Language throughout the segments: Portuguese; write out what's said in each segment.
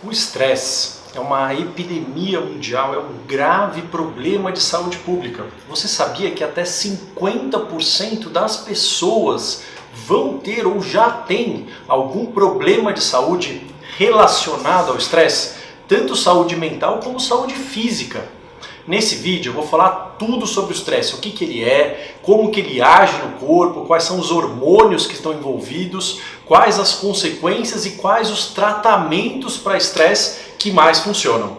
O estresse é uma epidemia mundial, é um grave problema de saúde pública. Você sabia que até 50% das pessoas vão ter ou já têm algum problema de saúde relacionado ao estresse? Tanto saúde mental como saúde física. Nesse vídeo eu vou falar tudo sobre o estresse, o que ele é, como que ele age no corpo, quais são os hormônios que estão envolvidos, quais as consequências e quais os tratamentos para estresse que mais funcionam.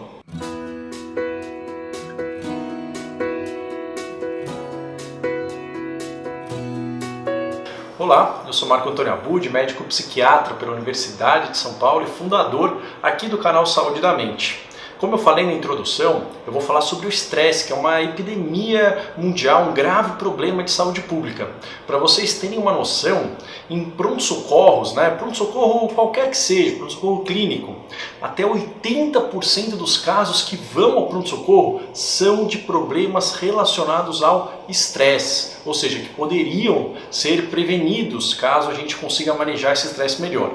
Olá, eu sou Marco Antônio Abud, médico psiquiatra pela Universidade de São Paulo e fundador aqui do canal Saúde da Mente. Como eu falei na introdução, eu vou falar sobre o estresse, que é uma epidemia mundial, um grave problema de saúde pública. Para vocês terem uma noção, em pronto-socorros, pronto-socorro qualquer que seja, pronto-socorro clínico, até 80% dos casos que vão ao pronto-socorro são de problemas relacionados ao estresse, ou seja, que poderiam ser prevenidos caso a gente consiga manejar esse estresse melhor.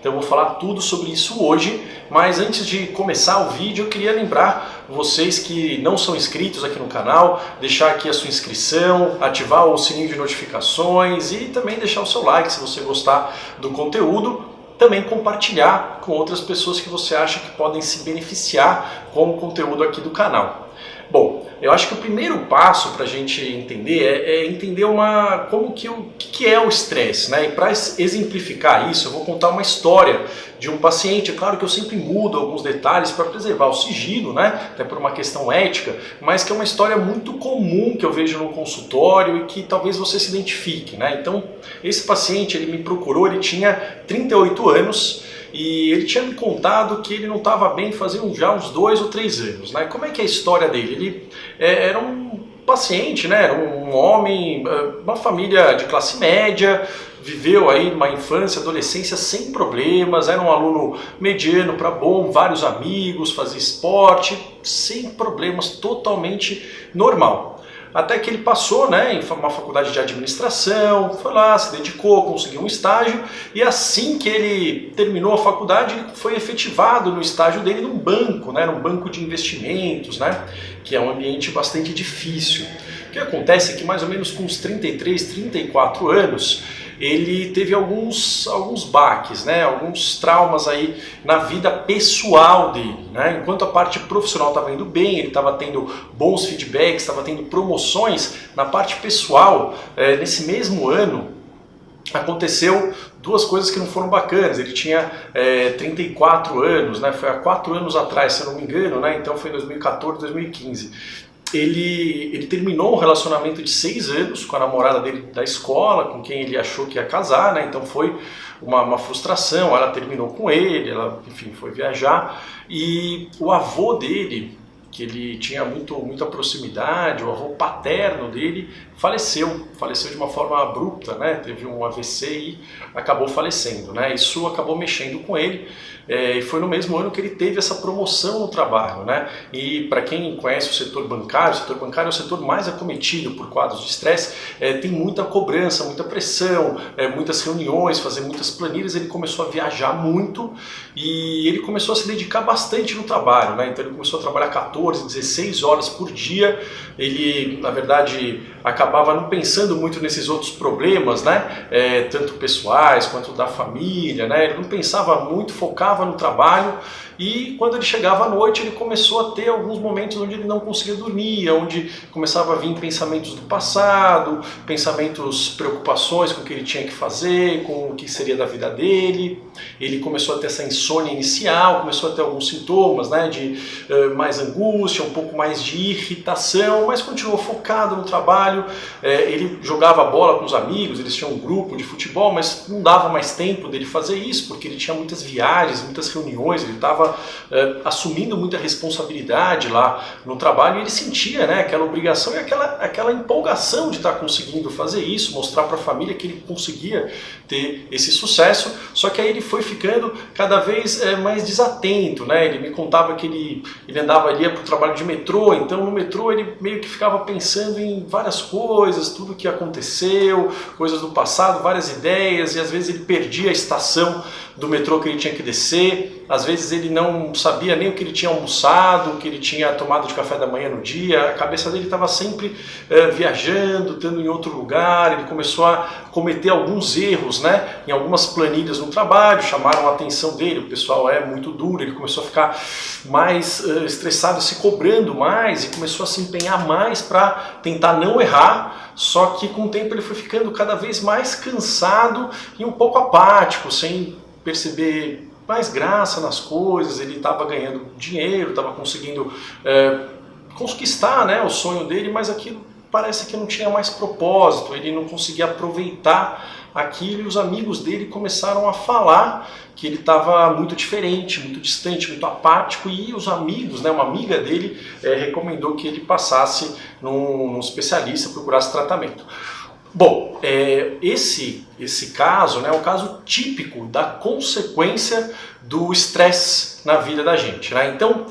Então eu vou falar tudo sobre isso hoje, mas antes de começar o vídeo eu queria lembrar vocês que não são inscritos aqui no canal, deixar aqui a sua inscrição, ativar o sininho de notificações e também deixar o seu like se você gostar do conteúdo. Também compartilhar com outras pessoas que você acha que podem se beneficiar com o conteúdo aqui do canal. Bom, eu acho que o primeiro passo para a gente entender é entender o que é o estresse, né? E para exemplificar isso, eu vou contar uma história de um paciente. É claro que eu sempre mudo alguns detalhes para preservar o sigilo, né? Até por uma questão ética, mas que é uma história muito comum que eu vejo no consultório e que talvez você se identifique, né? Então, esse paciente, ele me procurou, ele tinha 38 anos, e ele tinha me contado que ele não estava bem faziam já uns 2 ou 3 anos. Né? Como é que é a história dele? Ele era um paciente, né? Era um homem, uma família de classe média, viveu aí uma infância, adolescência sem problemas, era um aluno mediano para bom, vários amigos, fazia esporte, sem problemas, totalmente normal. Até que ele passou, né, em uma faculdade de administração, foi lá, se dedicou, conseguiu um estágio, e assim que ele terminou a faculdade, ele foi efetivado no estágio dele num banco, né, num banco de investimentos, né, que é um ambiente bastante difícil. O que acontece é que mais ou menos com uns 33, 34 anos, ele teve alguns baques, né, alguns traumas aí na vida pessoal dele, né? Enquanto a parte profissional estava indo bem, ele estava tendo bons feedbacks, estava tendo promoções, na parte pessoal, nesse mesmo ano, aconteceu duas coisas que não foram bacanas. Ele tinha 34 anos, né? Foi há 4 anos atrás, se eu não me engano, né? Então foi em 2014, 2015. Ele terminou um relacionamento de 6 anos com a namorada dele da escola, com quem ele achou que ia casar, né? Então foi uma frustração, ela terminou com ele, ela, enfim, foi viajar, e o avô dele, que ele tinha muita proximidade, o avô paterno dele, faleceu de uma forma abrupta, né? Teve um AVC e acabou falecendo, né? Isso acabou mexendo com ele, e foi no mesmo ano que ele teve essa promoção no trabalho, né? E para quem conhece o setor bancário é o setor mais acometido por quadros de estresse, tem muita cobrança, muita pressão, muitas reuniões, fazer muitas planilhas. Ele começou a viajar muito e ele começou a se dedicar bastante no trabalho, né? Então ele começou a trabalhar 14, 16 horas por dia. Ele, na verdade, acabava não pensando muito nesses outros problemas, né? Tanto pessoais quanto da família, né? Ele não pensava muito, focava no trabalho, e quando ele chegava à noite ele começou a ter alguns momentos onde ele não conseguia dormir, onde começava a vir pensamentos do passado, pensamentos, preocupações com o que ele tinha que fazer, com o que seria da vida dele. Ele começou a ter essa insônia inicial, começou a ter alguns sintomas, né, de mais angústia, um pouco mais de irritação, mas continuou focado no trabalho. Ele jogava bola com os amigos, eles tinham um grupo de futebol, mas não dava mais tempo dele fazer isso, porque ele tinha muitas viagens, muitas reuniões, ele estava assumindo muita responsabilidade lá no trabalho, e ele sentia, né, aquela obrigação e aquela empolgação de estar conseguindo fazer isso, mostrar para a família que ele conseguia ter esse sucesso. Só que aí ele foi ficando cada vez mais desatento, né? Ele me contava que ele andava, ele ia para o trabalho de metrô, então no metrô ele meio que ficava pensando em várias coisas, tudo que aconteceu, coisas do passado, várias ideias, e às vezes ele perdia a estação do metrô que ele tinha que descer, esquecer, às vezes ele não sabia nem o que ele tinha almoçado, o que ele tinha tomado de café da manhã no dia, a cabeça dele estava sempre viajando, estando em outro lugar, ele começou a cometer alguns erros, né, em algumas planilhas no trabalho, chamaram a atenção dele, o pessoal é muito duro, ele começou a ficar mais estressado, se cobrando mais e começou a se empenhar mais para tentar não errar, só que com o tempo ele foi ficando cada vez mais cansado e um pouco apático, sem perceber mais graça nas coisas. Ele estava ganhando dinheiro, estava conseguindo conquistar, né, o sonho dele, mas aquilo parece que não tinha mais propósito, ele não conseguia aproveitar aquilo e os amigos dele começaram a falar que ele estava muito diferente, muito distante, muito apático, e os amigos, né, uma amiga dele recomendou que ele passasse num especialista, procurasse tratamento. Bom, esse caso, né, é um caso típico da consequência do estresse na vida da gente, né? Então,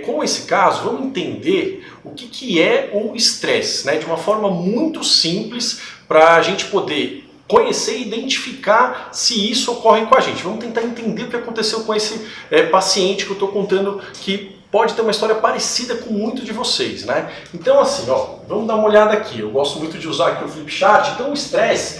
com esse caso, vamos entender o que é o estresse, né, de uma forma muito simples para a gente poder conhecer e identificar se isso ocorre com a gente. Vamos tentar entender o que aconteceu com esse paciente que eu estou contando, que pode ter uma história parecida com muito de vocês, né? Então assim, ó, vamos dar uma olhada aqui. Eu gosto muito de usar aqui o Flipchart. Então o estresse,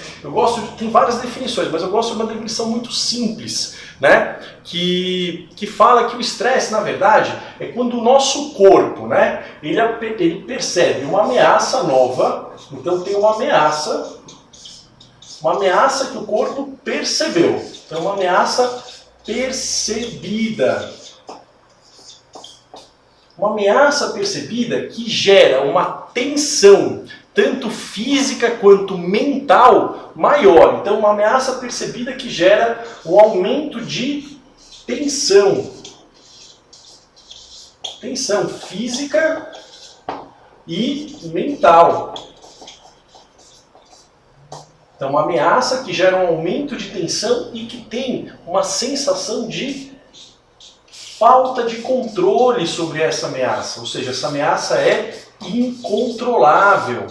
tem várias definições, mas eu gosto de uma definição muito simples, né? Que fala que o estresse, na verdade, é quando o nosso corpo, né, ele percebe uma ameaça nova. Então tem uma ameaça que o corpo percebeu. Então uma ameaça percebida. Uma ameaça percebida que gera uma tensão, tanto física quanto mental, maior. Então, uma ameaça percebida que gera um aumento de tensão. Tensão física e mental. Então, uma ameaça que gera um aumento de tensão e que tem uma sensação de falta de controle sobre essa ameaça, ou seja, essa ameaça é incontrolável.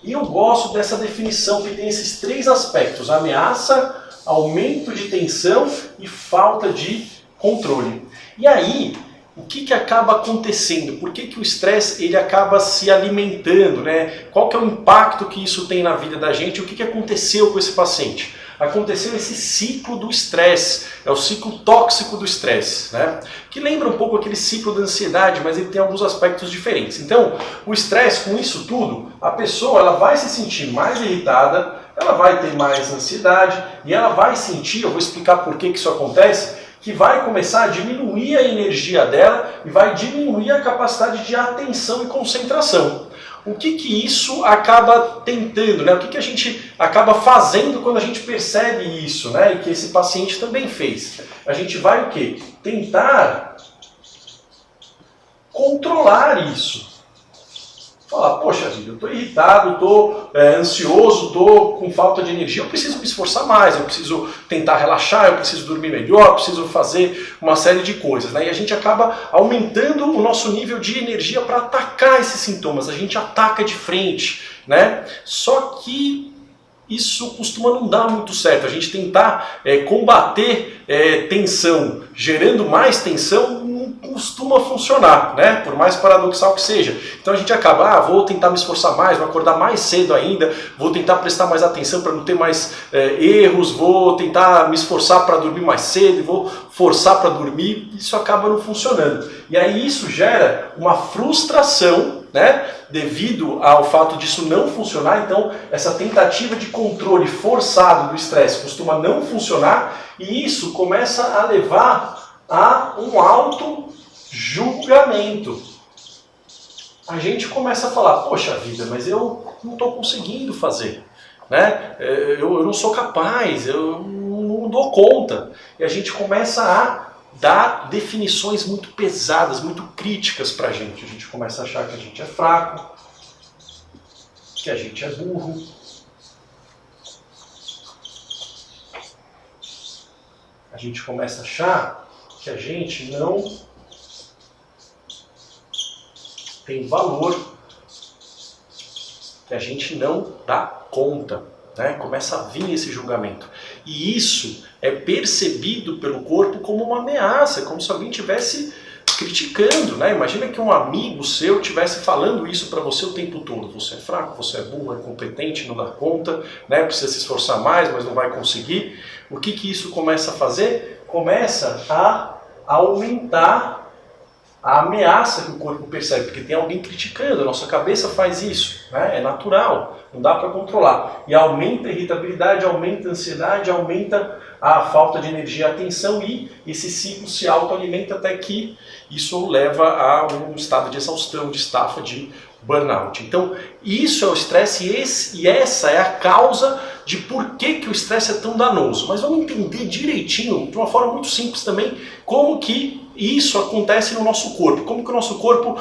E eu gosto dessa definição que tem esses três aspectos: ameaça, aumento de tensão e falta de controle. E aí, o que acaba acontecendo? Por que o estresse ele acaba se alimentando, né? Qual que é o impacto que isso tem na vida da gente? O que aconteceu com esse paciente? Aconteceu esse ciclo do estresse, é o ciclo tóxico do estresse, né? Que lembra um pouco aquele ciclo da ansiedade, mas ele tem alguns aspectos diferentes. Então, o estresse, com isso tudo, a pessoa ela vai se sentir mais irritada, ela vai ter mais ansiedade e ela vai sentir, eu vou explicar por que isso acontece, que vai começar a diminuir a energia dela e vai diminuir a capacidade de atenção e concentração. O que isso acaba tentando, né? O que a gente acaba fazendo quando a gente percebe isso, né? E que esse paciente também fez. A gente vai o quê? Tentar controlar isso. Falar, poxa vida, eu estou irritado, estou ansioso, estou com falta de energia, eu preciso me esforçar mais, eu preciso tentar relaxar, eu preciso dormir melhor, eu preciso fazer uma série de coisas, né? E a gente acaba aumentando o nosso nível de energia para atacar esses sintomas, a gente ataca de frente, né? Só que isso costuma não dar muito certo. A gente tentar combater tensão gerando mais tensão não costuma funcionar, né? Por mais paradoxal que seja. Então a gente acaba, vou tentar me esforçar mais, vou acordar mais cedo ainda, vou tentar prestar mais atenção para não ter mais erros, vou tentar me esforçar para dormir mais cedo, vou forçar para dormir. Isso acaba não funcionando. E aí isso gera uma frustração, né? Devido ao fato disso não funcionar. Então essa tentativa de controle forçado do estresse costuma não funcionar e isso começa a levar a um auto-julgamento. A gente começa a falar, poxa vida, mas eu não estou conseguindo fazer, né? Eu não sou capaz, eu não dou conta. E a gente começa a dar definições muito pesadas, muito críticas pra gente. A gente começa a achar que a gente é fraco, que a gente é burro. A gente começa a achar que a gente não tem valor, que a gente não dá conta, né? Começa a vir esse julgamento. E isso é percebido pelo corpo como uma ameaça, como se alguém tivesse criticando, né? Imagina que um amigo seu estivesse falando isso para você o tempo todo. Você é fraco, você é burro, é incompetente, não dá conta, né? Precisa se esforçar mais, mas não vai conseguir. O que isso começa a fazer? Começa a aumentar a ameaça que o corpo percebe, porque tem alguém criticando, a nossa cabeça faz isso, né? É natural, não dá para controlar. E aumenta a irritabilidade, aumenta a ansiedade, aumenta a falta de energia, a tensão, e esse ciclo se autoalimenta até que isso leva a um estado de exaustão, de estafa, de burnout. Então, isso é o estresse e essa é a causa de por que o estresse é tão danoso. Mas vamos entender direitinho, de uma forma muito simples também, como que isso acontece no nosso corpo, como que o nosso corpo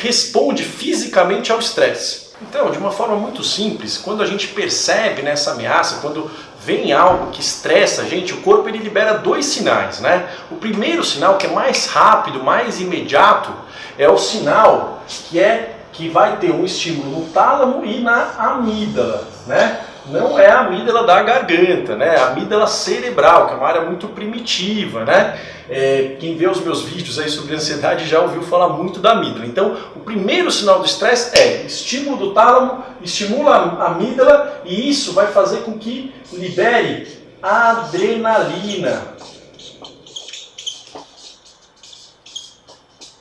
responde fisicamente ao estresse. Então, de uma forma muito simples, quando a gente percebe nessa ameaça, quando vem algo que estressa a gente, o corpo ele libera dois sinais, né? O primeiro sinal, que é mais rápido, mais imediato, é o sinal que vai ter um estímulo no tálamo e na amígdala, né? Não é a amígdala da garganta, né? A amígdala cerebral, que é uma área muito primitiva, né? Quem vê os meus vídeos aí sobre ansiedade já ouviu falar muito da amígdala. Então, o primeiro sinal do estresse é estímulo do tálamo, estimula a amígdala, e isso vai fazer com que libere adrenalina.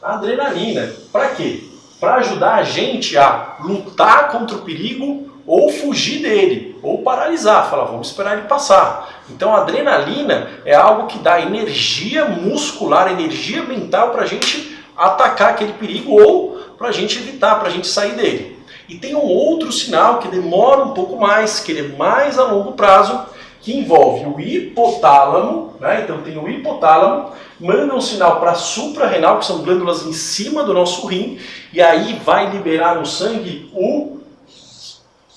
Adrenalina, para quê? Para ajudar a gente a lutar contra o perigo ou fugir dele, ou paralisar, falar, vamos esperar ele passar. Então a adrenalina é algo que dá energia muscular, energia mental para a gente atacar aquele perigo ou para a gente evitar, para a gente sair dele. E tem um outro sinal que demora um pouco mais, que ele é mais a longo prazo, que envolve o hipotálamo, né? Então tem o hipotálamo, manda um sinal para a suprarrenal, que são glândulas em cima do nosso rim, e aí vai liberar no sangue o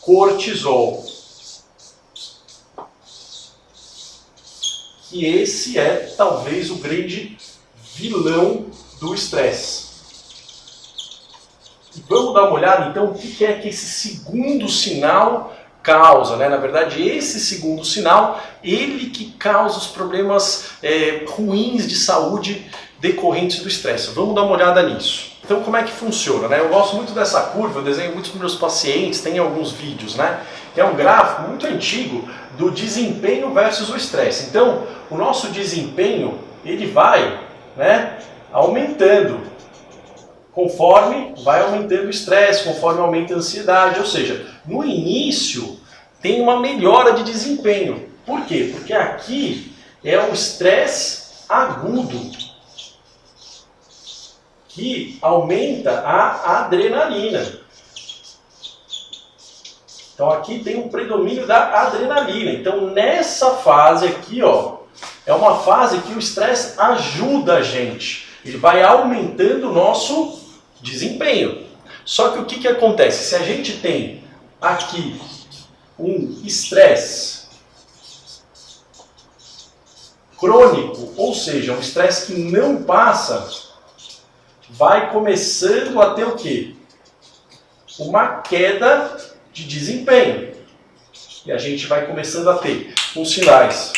cortisol. E esse é talvez o grande vilão do estresse. E vamos dar uma olhada então o que é que esse segundo sinal causa, né? Na verdade, esse segundo sinal, ele que causa os problemas ruins de saúde decorrentes do estresse. Vamos dar uma olhada nisso. Então, como é que funciona, né? Eu gosto muito dessa curva, eu desenho muitos dos meus pacientes, tem alguns vídeos, né? Que é um gráfico muito antigo do desempenho versus o estresse. Então, o nosso desempenho, ele vai, né, aumentando conforme vai aumentando o estresse, conforme aumenta a ansiedade. Ou seja, no início tem uma melhora de desempenho. Por quê? Porque aqui é um estresse agudo que aumenta a adrenalina. Então aqui tem um predomínio da adrenalina. Então nessa fase aqui, ó, é uma fase que o estresse ajuda a gente. Ele vai aumentando o nosso desempenho. Só que o que acontece? Se a gente tem aqui um estresse crônico, ou seja, um estresse que não passa, vai começando a ter o quê? Uma queda de desempenho. E a gente vai começando a ter uns sinais.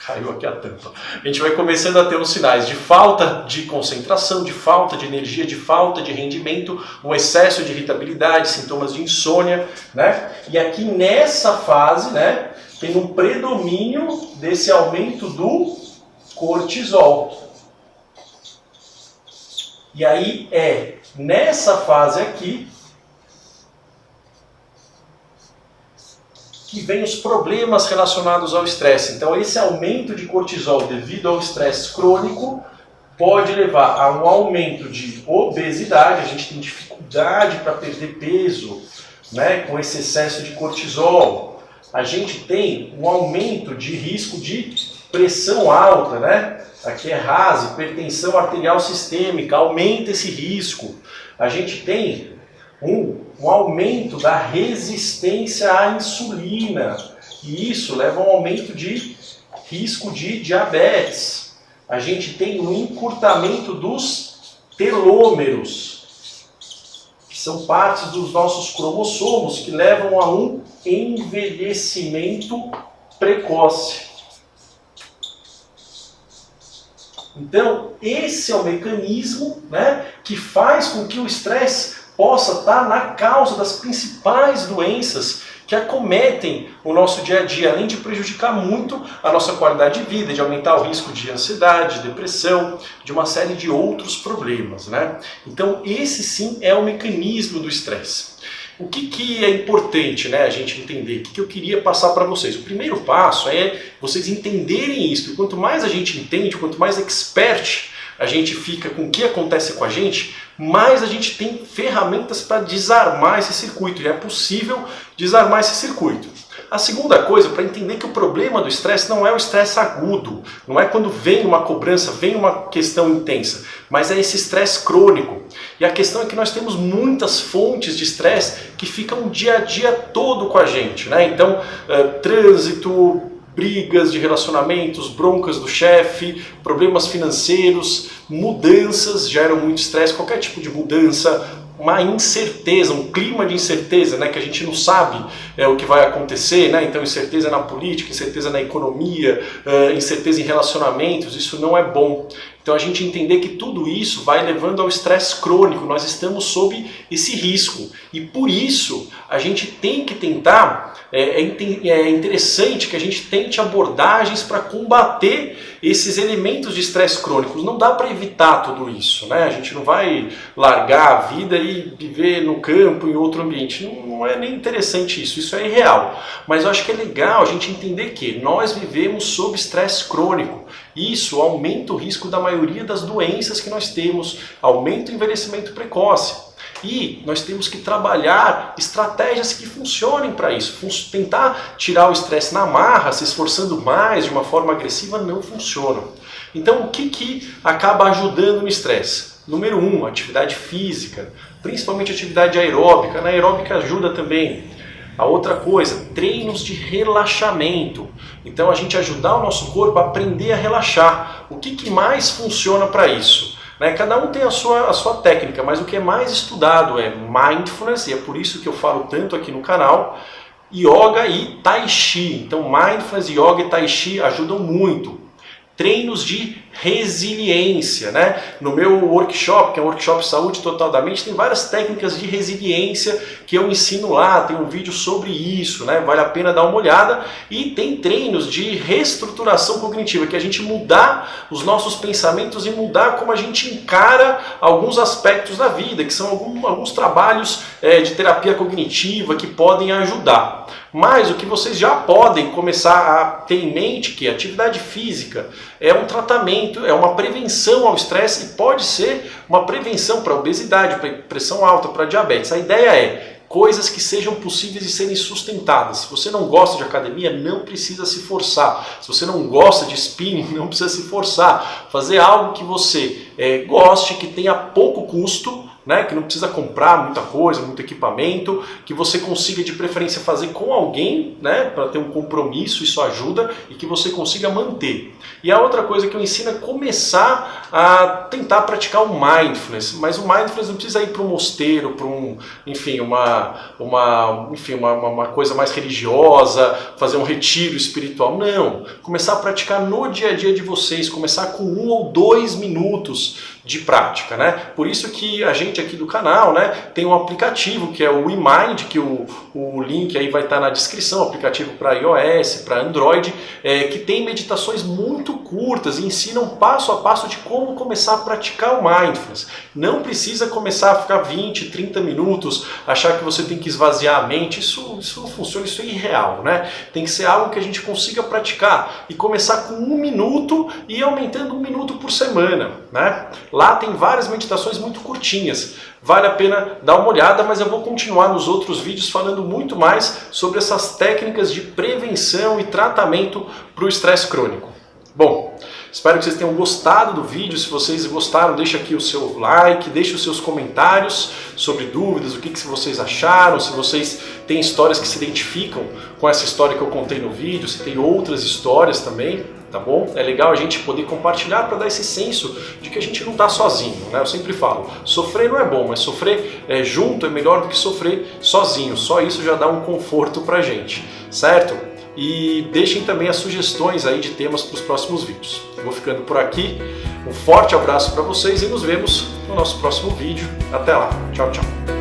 Caiu aqui a tampa. A gente vai começando a ter uns sinais de falta de concentração, de falta de energia, de falta de rendimento, um excesso de irritabilidade, sintomas de insônia, né? E aqui nessa fase, né, tem um predomínio desse aumento do cortisol. E aí é nessa fase aqui que vem os problemas relacionados ao estresse. Então esse aumento de cortisol devido ao estresse crônico pode levar a um aumento de obesidade, a gente tem dificuldade para perder peso, né, com esse excesso de cortisol. A gente tem um aumento de risco de pressão alta, né? Aqui é RAS, hipertensão arterial sistêmica, aumenta esse risco. A gente tem um aumento da resistência à insulina, e isso leva a um aumento de risco de diabetes. A gente tem um encurtamento dos telômeros, que são partes dos nossos cromossomos que levam a um envelhecimento precoce. Então, esse é o mecanismo, né, que faz com que o estresse possa estar na causa das principais doenças que acometem o nosso dia a dia, além de prejudicar muito a nossa qualidade de vida, de aumentar o risco de ansiedade, de depressão, de uma série de outros problemas, né? Então, esse sim é o mecanismo do estresse. O que é importante, né, a gente entender? O que eu queria passar para vocês? O primeiro passo é vocês entenderem isso. E quanto mais a gente entende, quanto mais expert a gente fica com o que acontece com a gente, mais a gente tem ferramentas para desarmar esse circuito. E é possível desarmar esse circuito. A segunda coisa, para entender que o problema do estresse não é o estresse agudo, não é quando vem uma cobrança, vem uma questão intensa, mas é esse estresse crônico. E a questão é que nós temos muitas fontes de estresse que ficam o dia a dia todo com a gente, né? Então, trânsito, brigas de relacionamentos, broncas do chefe, problemas financeiros, mudanças geram muito estresse, qualquer tipo de mudança, uma incerteza, um clima de incerteza, né, que a gente não sabe o que vai acontecer, né? Então incerteza na política, incerteza na economia, incerteza em relacionamentos, isso não é bom. Então a gente entender que tudo isso vai levando ao estresse crônico, nós estamos sob esse risco e por isso a gente tem que tentar, é interessante que a gente tente abordagens para combater esses elementos de estresse crônicos. Não dá para evitar tudo isso, né? A gente não vai largar a vida e viver no campo, em outro ambiente. Não é nem interessante isso, isso é irreal. Mas eu acho que é legal a gente entender que nós vivemos sob estresse crônico. Isso aumenta o risco da maioria das doenças que nós temos, aumenta o envelhecimento precoce. E nós temos que trabalhar estratégias que funcionem para isso. Tentar tirar o estresse na marra, se esforçando mais, de uma forma agressiva, não funciona. Então o que acaba ajudando no estresse? Número 1, atividade física, principalmente atividade aeróbica. Na aeróbica ajuda também. A outra coisa, treinos de relaxamento. Então a gente ajudar o nosso corpo a aprender a relaxar. O que mais funciona para isso? Cada um tem a sua técnica, mas o que é mais estudado é Mindfulness, e é por isso que eu falo tanto aqui no canal, Yoga e Tai Chi. Então Mindfulness, Yoga e Tai Chi ajudam muito. Treinos de resiliência, né? No meu workshop, que é um workshop Saúde Total da Mente, tem várias técnicas de resiliência que eu ensino lá, tem um vídeo sobre isso, né? Vale a pena dar uma olhada. E tem treinos de reestruturação cognitiva, que é a gente mudar os nossos pensamentos e mudar como a gente encara alguns aspectos da vida, que são alguns trabalhos de terapia cognitiva que podem ajudar. Mas o que vocês já podem começar a ter em mente que a atividade física é um tratamento, é uma prevenção ao estresse e pode ser uma prevenção para obesidade, para pressão alta, para diabetes. A ideia é coisas que sejam possíveis de serem sustentadas. Se você não gosta de academia, não precisa se forçar. Se você não gosta de spinning, não precisa se forçar. Fazer algo que você goste, que tenha pouco custo, né, que não precisa comprar muita coisa, muito equipamento, que você consiga de preferência fazer com alguém, né, para ter um compromisso, isso ajuda, e que você consiga manter. E a outra coisa que eu ensino é começar a tentar praticar o Mindfulness, mas o Mindfulness não precisa ir para um mosteiro, para uma coisa mais religiosa, fazer um retiro espiritual, não. Começar a praticar no dia a dia de vocês, começar com 1 ou 2 minutos de prática, né? Por isso que a gente aqui do canal, né, tem um aplicativo que é o WeMind, que o link aí vai estar na descrição, aplicativo para iOS, para Android, que tem meditações muito curtas e ensinam passo a passo de como começar a praticar o Mindfulness. Não precisa começar a ficar 20, 30 minutos, achar que você tem que esvaziar a mente, isso não funciona, isso é irreal, né? Tem que ser algo que a gente consiga praticar e começar com 1 minuto e ir aumentando 1 minuto por semana, né? Lá tem várias meditações muito curtinhas, vale a pena dar uma olhada, mas eu vou continuar nos outros vídeos falando muito mais sobre essas técnicas de prevenção e tratamento para o estresse crônico. Bom, espero que vocês tenham gostado do vídeo. Se vocês gostaram, deixa aqui o seu like, deixa os seus comentários sobre dúvidas, o que vocês acharam, se vocês têm histórias que se identificam com essa história que eu contei no vídeo, se tem outras histórias também, tá bom? É legal a gente poder compartilhar para dar esse senso de que a gente não está sozinho, né? Eu sempre falo, sofrer não é bom, mas sofrer junto é melhor do que sofrer sozinho. Só isso já dá um conforto pra gente, certo? E deixem também as sugestões aí de temas para os próximos vídeos. Vou ficando por aqui. Um forte abraço para vocês e nos vemos no nosso próximo vídeo. Até lá. Tchau, tchau.